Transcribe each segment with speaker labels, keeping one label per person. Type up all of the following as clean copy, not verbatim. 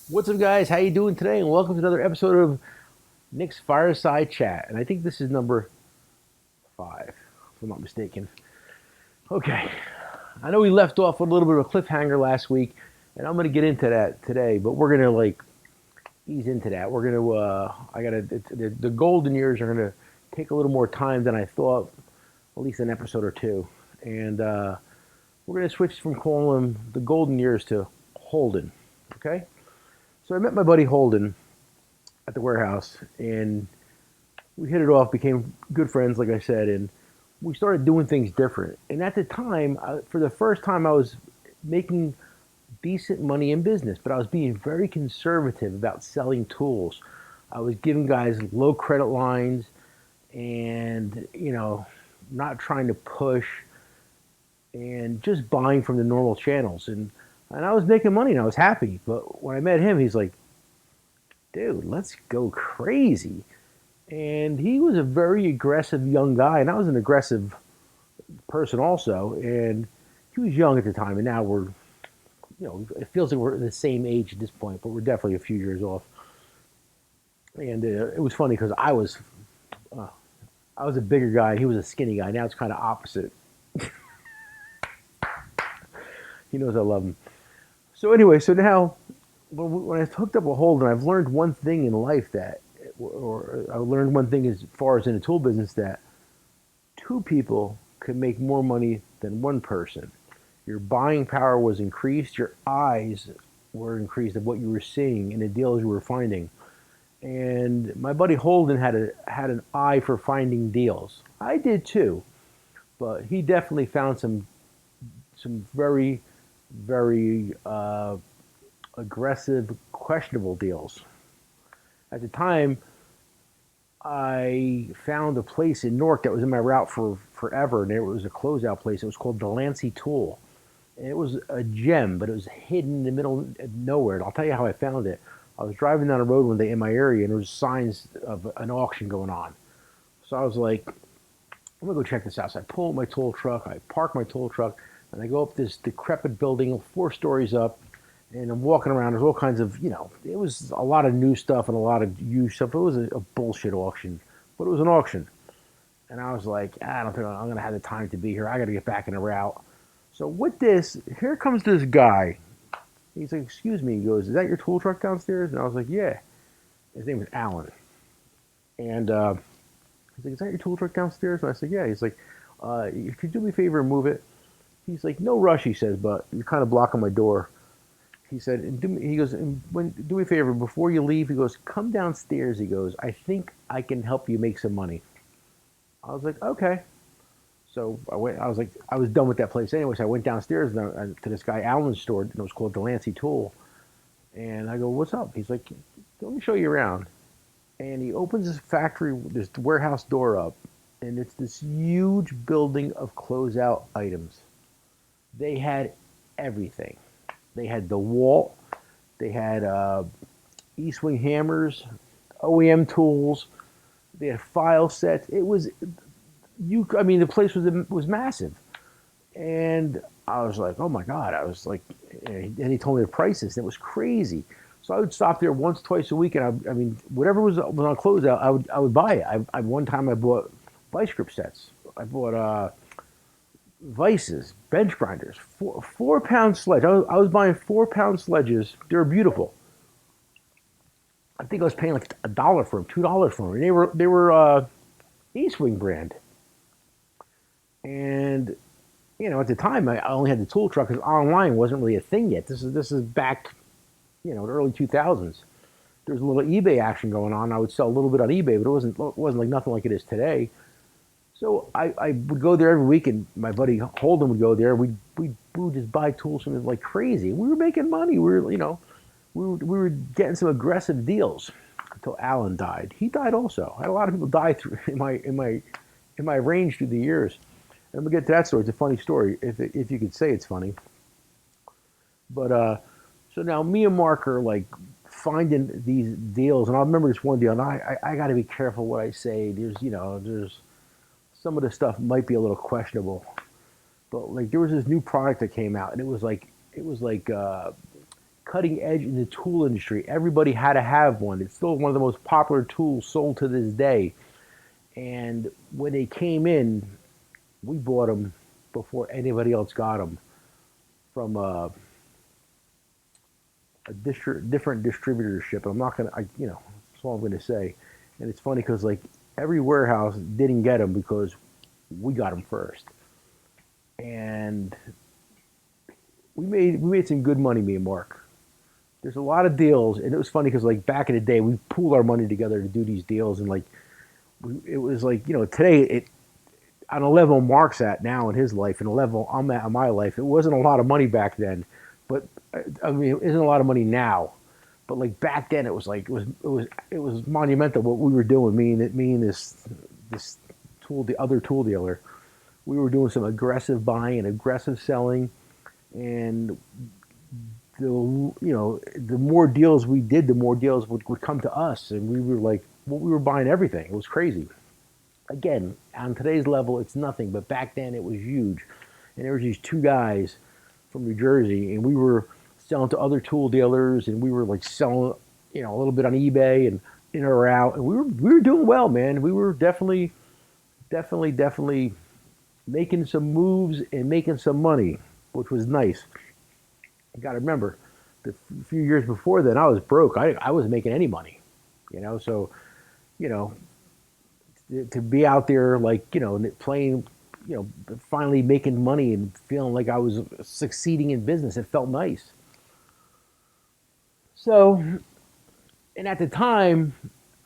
Speaker 1: What's up, guys? How you doing today? And welcome to another episode of Nick's Fireside Chat. And I think this is number 5, if I'm not mistaken. Okay, I know we left off with a little bit of a cliffhanger last week, and I'm going to get into that today. But we're going to ease into that. We're going to I got to the golden years are going to take a little more time than I thought, at least an episode or two. And we're going to switch from calling them the golden years to Holden. Okay. So I met my buddy Holden at the warehouse, and we hit it off, became good friends, like I said, and we started doing things different. And at the time, for the first time, I was making decent money in business, but I was being very conservative about selling tools. I was giving guys low credit lines and, not trying to push and just buying from the normal channels. And I was making money and I was happy. But when I met him, he's like, dude, let's go crazy. And he was a very aggressive young guy, and I was an aggressive person also. And he was young at the time, and now it feels like we're the same age at this point, but we're definitely a few years off. And it was funny because uh, I was a bigger guy, and he was a skinny guy. Now it's kind of opposite. He knows I love him. So anyway, so now when I hooked up with Holden, I've learned one thing in life or I learned one thing as far as in the tool business, that two people could make more money than one person. Your buying power was increased, your eyes were increased of what you were seeing and the deals you were finding. And my buddy Holden had an eye for finding deals. I did too, but he definitely found some very very aggressive, questionable deals. At the time, I found a place in Newark that was in my route for forever, and it was a closeout place. It was called Delancey Tool. And it was a gem, but it was hidden in the middle of nowhere. And I'll tell you how I found it. I was driving down the road one day in my area, and there was signs of an auction going on. So I was like, I'm gonna go check this out. So I pull up my tool truck, I park my tool truck, and I go up this decrepit building, 4 stories up, and I'm walking around. There's all kinds of, it was a lot of new stuff and a lot of used stuff. It was a bullshit auction, but it was an auction. And I was like, I don't think I'm going to have the time to be here. I got to get back in the route. So with this, here comes this guy. He's like, excuse me. He goes, is that your tool truck downstairs? And I was like, yeah. His name was Alan. And he's like, is that your tool truck downstairs? And I said, yeah. He's like, could you do me a favor and move it? He's like, no rush, he says, but you're kind of blocking my door. He said, he goes, do me a favor, before you leave, he goes, come downstairs. He goes, I think I can help you make some money. I was like, okay. So I went, I was like, I was done with that place anyway. So I went downstairs to this guy Alan's store, and it was called Delancey Tool. And I go, what's up? He's like, let me show you around. And he opens this factory, this warehouse door up, and it's this huge building of closeout items. They had everything. They had DeWalt. They had E-swing hammers, OEM tools. They had file sets. It was I mean, the place was massive, and I was like, oh my god! I was like, and he told me the prices. And it was crazy. So I would stop there once, twice a week, and I mean, whatever was on closeout, I would buy it. One time I bought vice grip sets. I bought vices, bench grinders, 4 pound sledge. I was buying 4 pound sledges. They were beautiful. I think I was paying like $1 for them, $2 for them. And they were E-swing brand. And at the time I only had the tool truck because online wasn't really a thing yet. This is back, the early 2000s. There was a little eBay action going on. I would sell a little bit on eBay, but it wasn't like nothing like it is today. So I would go there every week, and my buddy Holden would go there. We would just buy tools from him like crazy. We were making money. We were getting some aggressive deals until Alan died. He died also. I had a lot of people die through in my range through the years. And we'll get to that story. It's a funny story, if you could say it's funny. But so now me and Mark are like finding these deals, and I remember this one deal. And I got to be careful what I say. There's some of the stuff might be a little questionable, but like there was this new product that came out, and it was like cutting edge in the tool industry. Everybody had to have one. It's still one of the most popular tools sold to this day. And when they came in, we bought them before anybody else got them from different distributorship. I'm not gonna, that's all I'm gonna say. And it's funny because like every warehouse didn't get them because we got them first, and we made some good money, me and Mark. There's a lot of deals, and it was funny because like back in the day, we pooled our money together to do these deals, and like it was like today it on a level Mark's at now in his life and a level I'm at in my life, it wasn't a lot of money back then, but I mean, it isn't a lot of money now. But like back then, it was like it was monumental what we were doing. Me and this the other tool dealer, we were doing some aggressive buying and aggressive selling, and the more deals we did, the more deals would come to us, and we were like, well, we were buying everything. It was crazy. Again, on today's level, it's nothing, but back then it was huge. And there was these two guys from New Jersey, and we were selling to other tool dealers, and we were like selling, a little bit on eBay and in or out, and we were doing well, man. We were definitely making some moves and making some money, which was nice. You got to remember, the few years before then, I was broke. I wasn't making any money, So, you know, to be out there like playing, finally making money and feeling like I was succeeding in business, it felt nice. So, and at the time,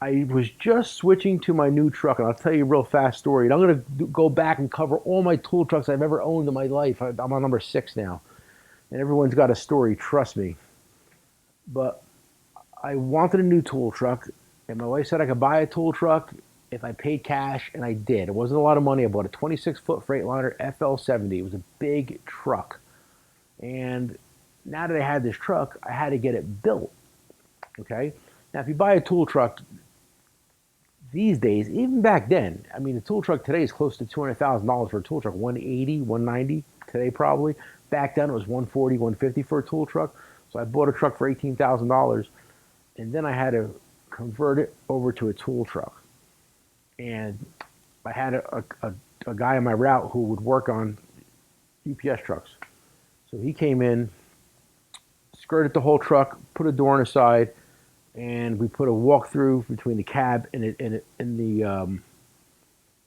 Speaker 1: I was just switching to my new truck, and I'll tell you a real fast story. And I'm going to go back and cover all my tool trucks I've ever owned in my life. I'm on number 6 now, and everyone's got a story, trust me. But I wanted a new tool truck, and my wife said I could buy a tool truck if I paid cash, and I did. It wasn't a lot of money. I bought a 26-foot Freightliner FL70. It was a big truck. And now that I had this truck, I had to get it built. Okay? Now, if you buy a tool truck these days, even back then, I mean, the tool truck today is close to $200,000 for a tool truck, 180, 190 today probably. Back then, it was 140, 150 for a tool truck. So I bought a truck for $18,000, and then I had to convert it over to a tool truck. And I had a guy on my route who would work on UPS trucks. So he came in, skirted the whole truck, put a door on the side, and we put a walk-through between the cab and the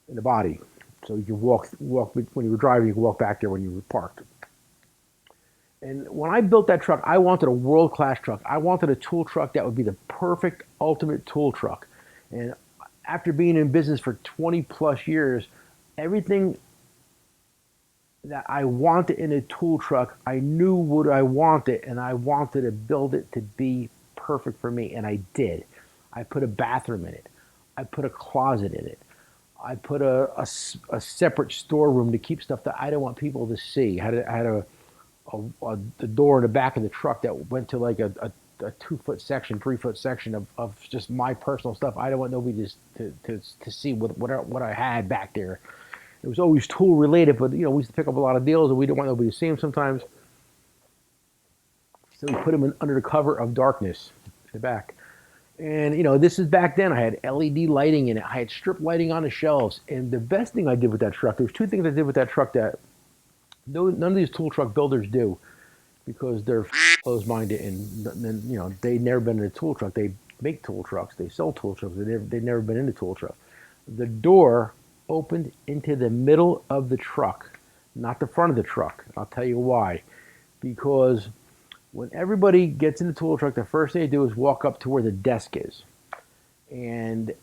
Speaker 1: body. So you could walk when you were driving, you could walk back there when you were parked. And when I built that truck, I wanted a world-class truck. I wanted a tool truck that would be the perfect, ultimate tool truck. And after being in business for 20 plus years, everything that I wanted in a tool truck, I knew what I wanted, and I wanted to build it to be perfect for me, and I did. I put a bathroom in it. I put a closet in it. I put a separate storeroom to keep stuff that I didn't want people to see. I had a door in the back of the truck that went to like a 2-foot section, 3-foot section of just my personal stuff. I don't want nobody to see what I had back there. It was always tool related, but we used to pick up a lot of deals, and we didn't want nobody to see them sometimes. So we put them under the cover of darkness in the back. And this is back then. I had LED lighting in it. I had strip lighting on the shelves. And the best thing I did with that truck, there's 2 things I did with that truck that none of these tool truck builders do, because they're closed-minded, and they've never been in a tool truck. They make tool trucks. They sell tool trucks. They've never been in a tool truck. The door opened into the middle of the truck, not the front of the truck. I'll tell you why. Because when everybody gets in the tool truck, the first thing they do is walk up to where the desk is. And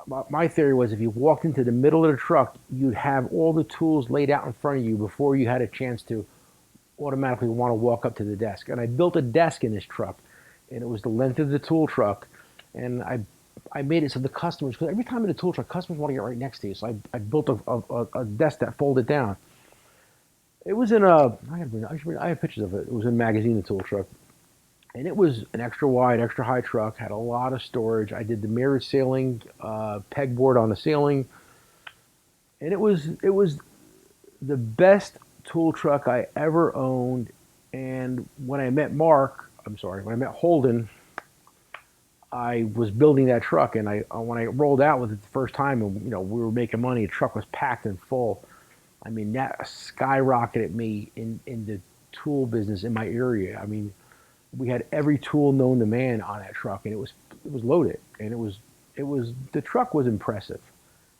Speaker 1: my theory was if you walked into the middle of the truck, you'd have all the tools laid out in front of you before you had a chance to automatically want to walk up to the desk. And I built a desk in this truck, and it was the length of the tool truck. And I made it so the customers, because every time in a tool truck, customers want to get right next to you. So I built a desk that folded down. It was in I have pictures of it. It was in a magazine, the tool truck. And it was an extra wide, extra high truck, had a lot of storage. I did the mirrored ceiling, pegboard on the ceiling. And it was the best tool truck I ever owned, And when I met Mark, I'm sorry, when I met Holden, I was building that truck, and I when I rolled out with it the first time, and we were making money, the truck was packed and full. I mean, that skyrocketed me in the tool business in my area. I mean, we had every tool known to man on that truck, and it was loaded, and it was the truck was impressive.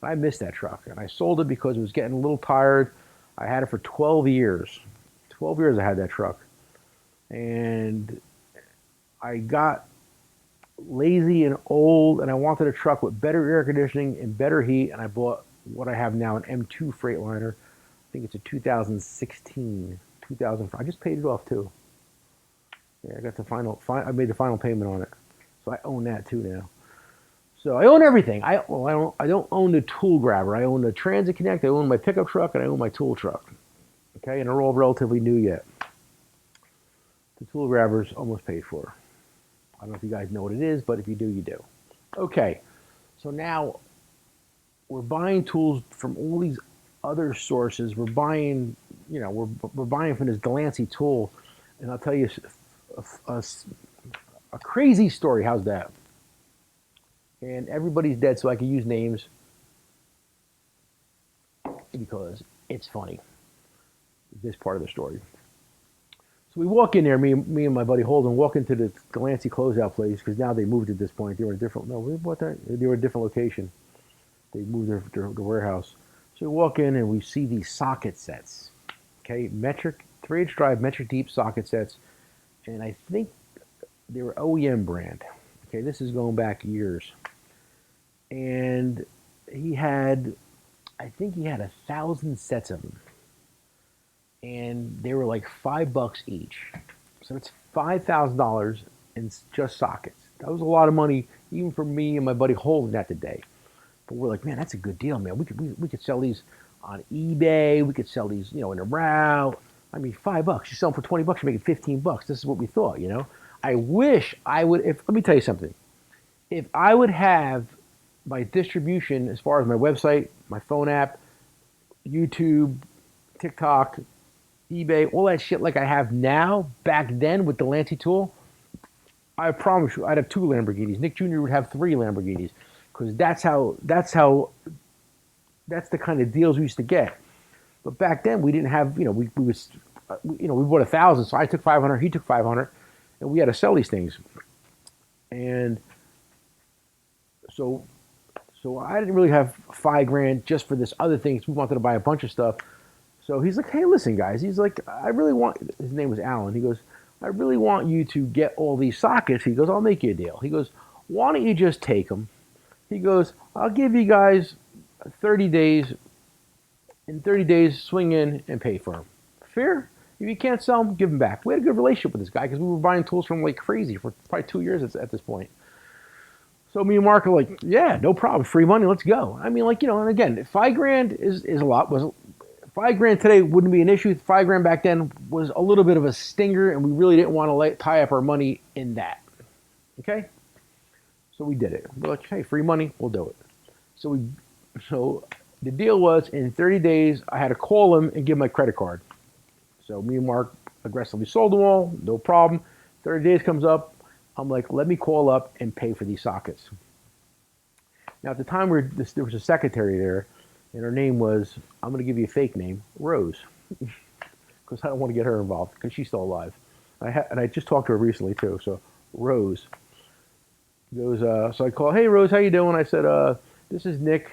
Speaker 1: I missed that truck, and I sold it because it was getting a little tired. I had it for 12 years. 12 years I had that truck, and I got lazy and old, and I wanted a truck with better air conditioning and better heat, and I bought what I have now, an M2 Freightliner. I think it's a 2016, 2000. I just paid it off too. Yeah, I got the I made the final payment on it, so I own that too now. So I own everything. I don't own the tool grabber. I own the Transit Connect. I own my pickup truck, and I own my tool truck. Okay, and they're all relatively new yet. The tool grabber's almost paid for. I don't know if you guys know what it is, but if you do, you do. Okay, so now we're buying tools from all these other sources. We're buying, we're buying from this Delancey tool, and I'll tell you a crazy story. How's that? And everybody's dead, so I can use names because it's funny. This part of the story. So we walk in there, me and my buddy Holden walk into the Delancey closeout place because now they moved at this point. They were a different. No, we bought that. They were a different location. They moved their warehouse. So we walk in and we see these socket sets. Okay, metric 3-inch drive, metric deep socket sets, and I think they were OEM brand. Okay, this is going back years. And I think he had 1,000 sets of them, and they were like $5 each. So it's $5,000 in just sockets. That was a lot of money, even for me and my buddy Holden that day. But we're like, man, that's a good deal, man. We could sell these on eBay. We could sell these, in a route. I mean, $5. You sell them for $20, you're making $15. This is what we thought, I wish I would. Let me tell you something. If I would have my distribution as far as my website, my phone app, YouTube, TikTok, eBay, all that shit like I have now, back then with the Delancey tool, I promise you I'd have 2 Lamborghinis. Nick Jr. would have 3 Lamborghinis because that's the kind of deals we used to get. But back then we didn't have, we bought 1,000, so I took 500, he took 500, and we had to sell these things. And so I didn't really have $5,000 just for this other thing. We wanted to buy a bunch of stuff. So he's like, hey, listen, guys. He's like, his name was Alan. He goes, I really want you to get all these sockets. He goes, I'll make you a deal. He goes, why don't you just take them? He goes, I'll give you guys 30 days. In 30 days, swing in and pay for them. Fair? If you can't sell them, give them back. We had a good relationship with this guy because we were buying tools from him like crazy for probably 2 years at this point. So me and Mark are like, yeah, no problem, free money, let's go. I mean, and again, $5,000 is a lot. $5,000 today wouldn't be an issue. $5,000 back then was a little bit of a stinger, and we really didn't want to tie up our money in that. Okay, so we did it. We're like, hey, free money, we'll do it. So the deal was in 30 days, I had to call him and give him my credit card. So me and Mark aggressively sold them all, no problem. 30 days comes up. I'm like, let me call up and pay for these sockets. Now, at the time, there was a secretary there, and her name was, I'm going to give you a fake name, Rose, because I don't want to get her involved, because she's still alive. And I just talked to her recently, too. So, Rose goes, so I call, hey, Rose, how you doing? I said, this is Nick,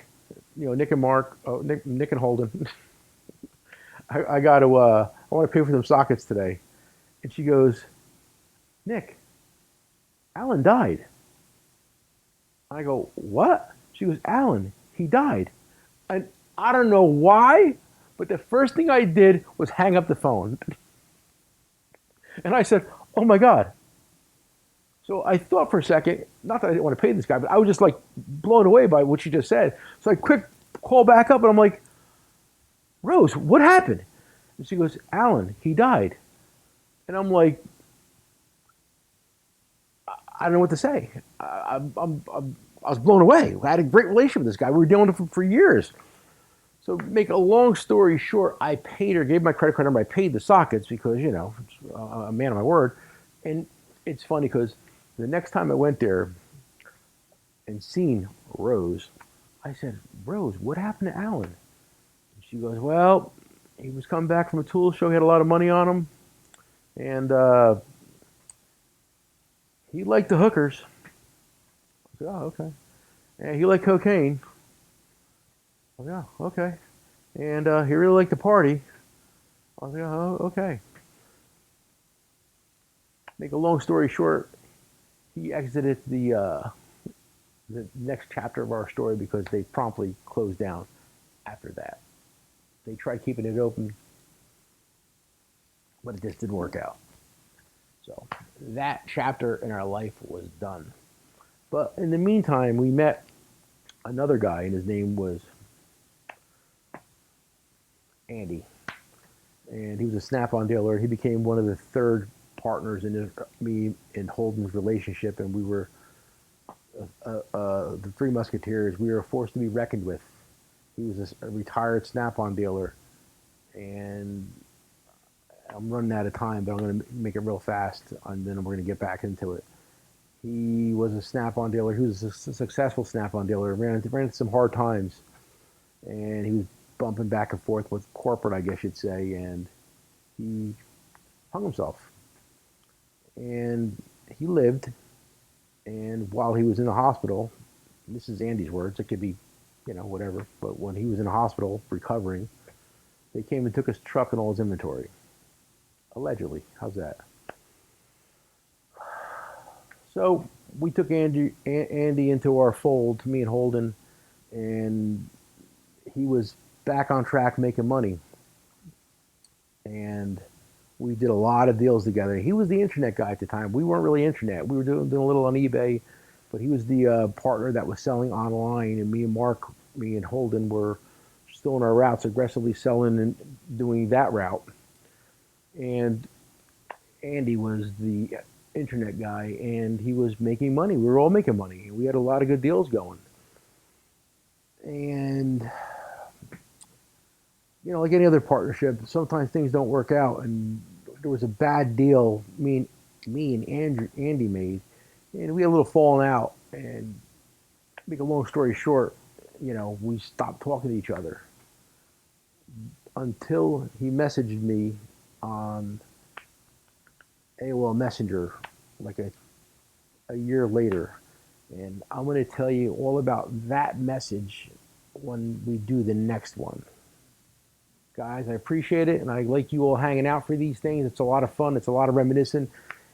Speaker 1: Nick and Mark, Nick and Holden. I want to pay for some sockets today. And she goes, Nick, Alan died. I go, what? She goes, Alan, he died. And I don't know why, but the first thing I did was hang up the phone. And I said, oh my God. So I thought for a second, not that I didn't want to pay this guy, but I was just like blown away by what she just said. So I quick call back up and I'm like, Rose, what happened? And she goes, Alan, he died. And I'm like, I don't know what to say. I was blown away. I had a great relationship with this guy. We were dealing with him for years. So make a long story short, I paid her, gave my credit card number, I paid the sockets because, you know, a man of my word. And it's funny because the next time I went there and seen Rose, I said, Rose, what happened to Alan? And she goes, well, he was coming back from a tool show. He had a lot of money on him. And he liked the hookers. I said, oh, okay. And he liked cocaine. I said, oh, okay. And he really liked the party. I was like, oh, okay. Make a long story short, he exited the next chapter of our story because they promptly closed down after that. They tried keeping it open, but it just didn't work out. So that chapter in our life was done. But in the meantime, we met another guy, and his name was Andy. And he was a Snap-on dealer. He became one of the third partners in me and Holden's relationship, and we were the Three Musketeers. We were a force to be reckoned with. He was a retired Snap-on dealer, and I'm running out of time, but I'm going to make it real fast, and then we're going to get back into it. He was a Snap-on dealer. He was a successful Snap-on dealer. Ran into some hard times, and he was bumping back and forth with corporate, I guess you'd say, and he hung himself. And he lived, and while he was in the hospital, this is Andy's words, it could be, you know, whatever, but when he was in the hospital recovering, they came and took his truck and all his inventory. Allegedly. How's that? So we took Andy into our fold, me and Holden, and he was back on track making money. And we did a lot of deals together. He was the internet guy at the time. We weren't really internet. We were doing a little on eBay, but he was the partner that was selling online. And me and Mark, me and Holden were still in our routes, aggressively selling and doing that route. And Andy was the internet guy, and he was making money. We were all making money. We had a lot of good deals going. And you know, like any other partnership, sometimes things don't work out. And there was a bad deal me and Andy made, and we had a little falling out. And make a long story short, you know, we stopped talking to each other until he messaged me on AOL Messenger like a year later. And I'm going to tell you all about that message when we do the next one. Guys, I appreciate it, and I like you all hanging out for these things. It's a lot of fun. It's a lot of reminiscing.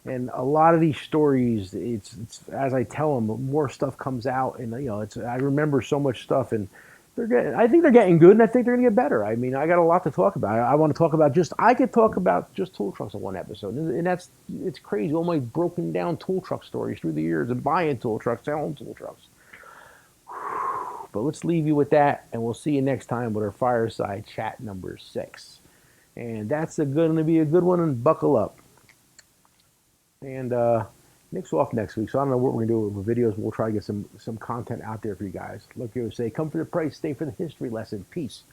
Speaker 1: And a lot of these stories, it's as I tell them, more stuff comes out. And, you know, I remember so much stuff, and I think they're getting good, and I think they're going to get better. I mean, I got a lot to talk about. I want to talk about I could talk about just tool trucks in one episode. And it's crazy. All my broken down tool truck stories through the years of buying tool trucks, selling tool trucks. But let's leave you with that, and we'll see you next time with our fireside chat number 6. And that's going to be a good one, and buckle up. And Nick's off next week, so I don't know what we're going to do with videos. We'll try to get some content out there for you guys. Look here, say, come for the price, stay for the history lesson. Peace.